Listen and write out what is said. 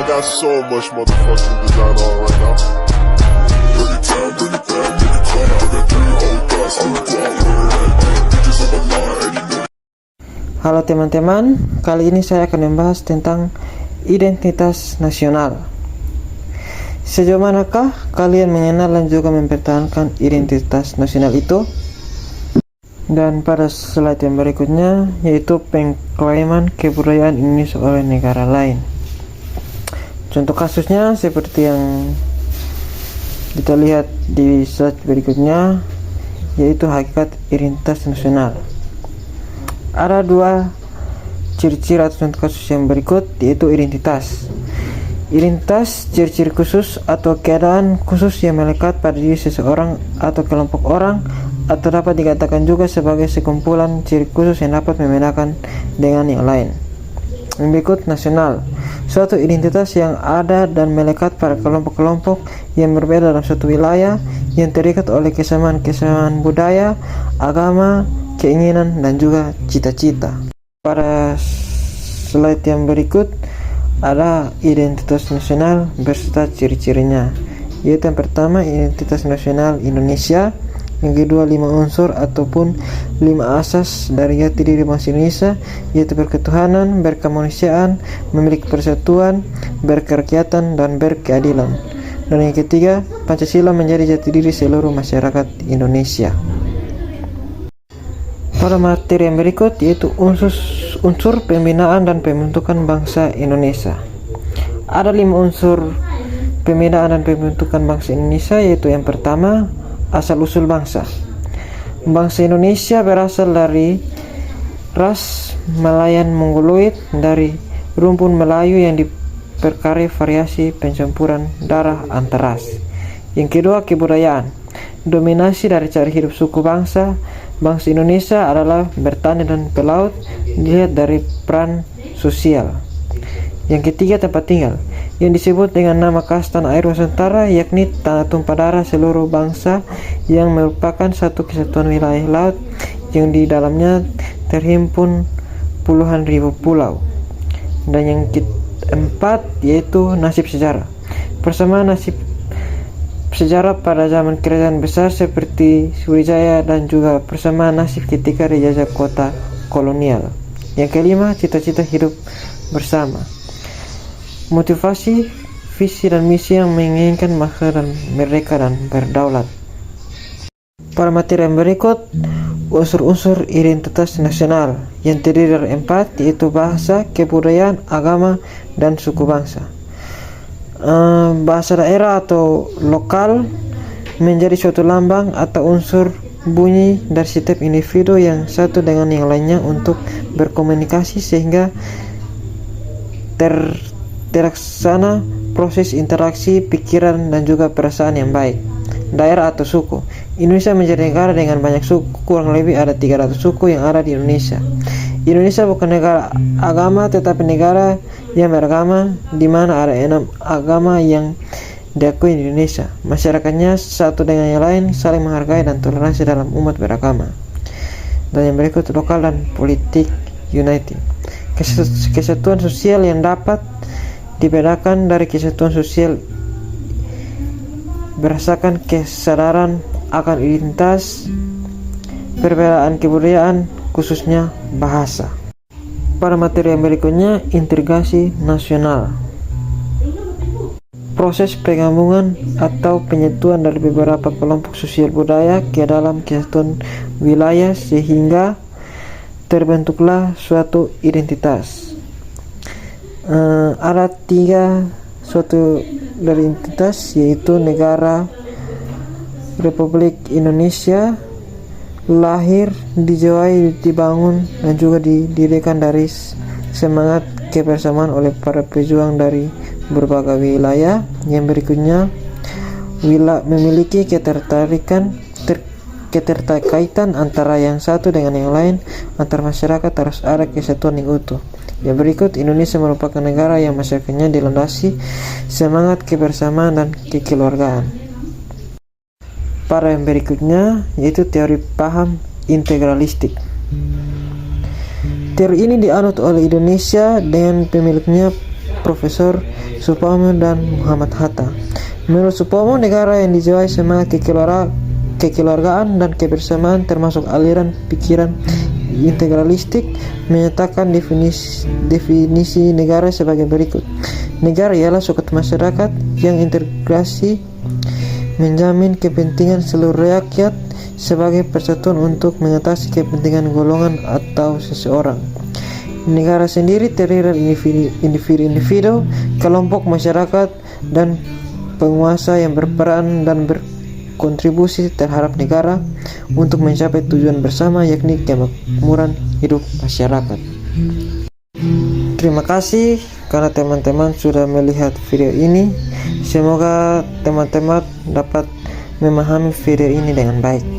got so much motherfucking design on right now. Bring it down, nigga, come out, got 3 old thoughts, I'm bitches on my line, and you know. Halo teman-teman, kali ini saya akan membahas tentang identitas nasional. Sejauh manakah kalian mengenal dan juga mempertahankan identitas nasional itu? Dan pada slide yang berikutnya yaitu pengklaiman kebudayaan Indonesia oleh negara lain. Contoh kasusnya seperti yang kita lihat di slide berikutnya, yaitu hakikat identitas nasional. Ada 2 ciri-ciri atau contoh kasus yang berikut, yaitu identitas. Identitas ciri-ciri khusus atau keadaan khusus yang melekat pada diri seseorang atau kelompok orang, atau dapat dikatakan juga sebagai sekumpulan ciri khusus yang dapat membedakan dengan yang lain. Yang berikut, nasional, suatu identitas yang ada dan melekat pada kelompok-kelompok yang berbeda dalam suatu wilayah, yang terikat oleh kesamaan budaya, agama, keinginan, dan juga cita-cita. Pada slide yang berikut ada identitas nasional beserta ciri-cirinya, yaitu yang pertama, identitas nasional Indonesia. Yang kedua, 5 unsur ataupun 5 asas dari jati diri bangsa Indonesia, yaitu berketuhanan, berkemanusiaan, memiliki persatuan, berkerakyatan, dan berkeadilan. Dan yang ketiga, Pancasila menjadi jati diri seluruh masyarakat Indonesia. Pada materi yang berikut yaitu unsur pembinaan dan pembentukan bangsa Indonesia. Ada 5 unsur pembinaan dan pembentukan bangsa Indonesia, yaitu yang pertama, asal-usul bangsa. Bangsa Indonesia berasal dari ras Malayan Mongoloid, dari rumpun Melayu yang diperkarai variasi pencampuran darah antar ras. Yang kedua, kebudayaan. Dominasi dari cara hidup suku bangsa Indonesia adalah bertani dan pelaut, dilihat dari peran sosial. Yang ketiga, tempat tinggal, yang disebut dengan nama khas tanah air Nusantara, yakni tanah tumpah darah seluruh bangsa, yang merupakan satu kesatuan wilayah laut yang di dalamnya terhimpun puluhan ribu pulau. Dan yang keempat yaitu nasib sejarah. Persamaan nasib sejarah pada zaman kerajaan besar seperti Sriwijaya, dan juga persamaan nasib ketika dijajah kota kolonial. Yang kelima, cita-cita hidup bersama. Motivasi, visi, dan misi yang menginginkan masa dan merdeka dan berdaulat. Pada materi yang berikut, unsur-unsur identitas nasional yang terdiri dari 4, yaitu bahasa, kebudayaan, agama, dan suku bangsa. Bahasa daerah atau lokal menjadi suatu lambang atau unsur bunyi dari setiap individu yang satu dengan yang lainnya untuk berkomunikasi sehingga terlaksana proses interaksi pikiran dan juga perasaan yang baik. Daerah atau suku. Indonesia menjadi negara dengan banyak suku, kurang lebih ada 300 suku yang ada di Indonesia. Indonesia bukan negara agama, tetapi negara yang beragama, di mana ada 6 agama yang diakui di Indonesia. Masyarakatnya satu dengan yang lain, saling menghargai dan toleransi dalam umat beragama. Dan yang berikut, lokal dan politik unity. Kesatuan sosial yang dapat dibedakan dari kesatuan sosial berdasarkan kesadaran akan identitas, perbedaan kebudayaan, khususnya bahasa. Pada materi yang berikutnya, integrasi nasional. Proses penggabungan atau penyatuan dari beberapa kelompok sosial budaya ke dalam kesatuan wilayah sehingga terbentuklah suatu identitas. Ada 3 suatu dari identitas, yaitu negara Republik Indonesia, lahir, dijawai, dibangun, dan juga didirikan dari semangat kebersamaan oleh para pejuang dari berbagai wilayah. Yang berikutnya, memiliki keterkaitan antara yang satu dengan yang lain, antar masyarakat harus ada kesatuan yang utuh. Yang berikut, Indonesia merupakan negara yang masyarakatnya dilandasi semangat kebersamaan dan kekeluargaan. Pada yang berikutnya yaitu teori paham integralistik. Teori ini dianut oleh Indonesia dengan pemiliknya Profesor Supomo dan Muhammad Hatta. Menurut Supomo, negara yang dijiwai semangat kekeluargaan dan kebersamaan termasuk aliran pikiran integralistik menyatakan definisi negara sebagai berikut. Negara ialah suatu masyarakat yang integrasi menjamin kepentingan seluruh rakyat sebagai persatuan untuk mengatasi kepentingan golongan atau seseorang. Negara sendiri terdiri dari individu, kelompok masyarakat, dan penguasa yang berperan dan berkontribusi terhadap negara untuk mencapai tujuan bersama, yakni kemakmuran hidup masyarakat. Terima kasih karena teman-teman sudah melihat video ini. Semoga teman-teman dapat memahami video ini dengan baik.